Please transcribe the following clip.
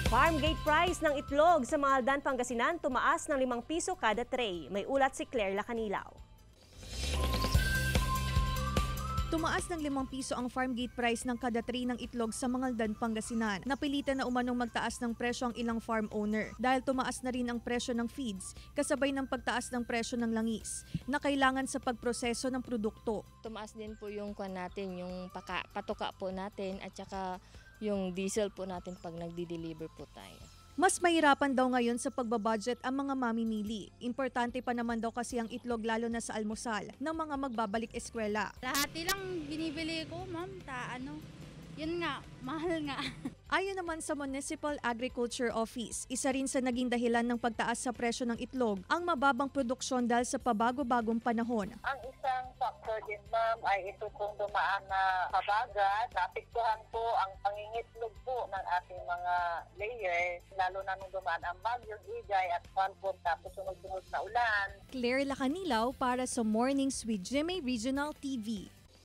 Farm gate price ng itlog sa Maldan, Pangasinan tumaas ng 5 piso kada tray. May ulat si Claire Lacanilaw. Tumaas ng 5 piso ang farm gate price ng kada tray ng itlog sa Mangaldan, Pangasinan. Napilitan na umanong magtaas ng presyo ang ilang farm owner dahil tumaas na rin ang presyo ng feeds kasabay ng pagtaas ng presyo ng langis na kailangan sa pagproseso ng produkto. Tumaas din po yung natin, yung patuka po natin at saka yung diesel po natin pag nagdi-deliver po tayo. Mas mahirapan daw ngayon sa pagbabudget ang mga mamimili. Importante pa naman daw kasi ang itlog lalo na sa almusal ng mga magbabalik eskwela. Lahati lang binibili ko, ma'am. Yun nga, mahal nga. Ayon naman sa Municipal Agriculture Office, isa rin sa naging dahilan ng pagtaas sa presyo ng itlog ang mababang produksyon dahil sa pabago-bagong panahon. Ang isang factor din, ma'am, ay ito pong dumaan na habagat. Naapektuhan po ang pangingitlog po ng ating mga layers, lalo na nung dumaan ang Bagyong Igay at Falcon tapos sunod-sunod na ulan. Claire Lacanilaw para sa Mornings with GMA Regional TV.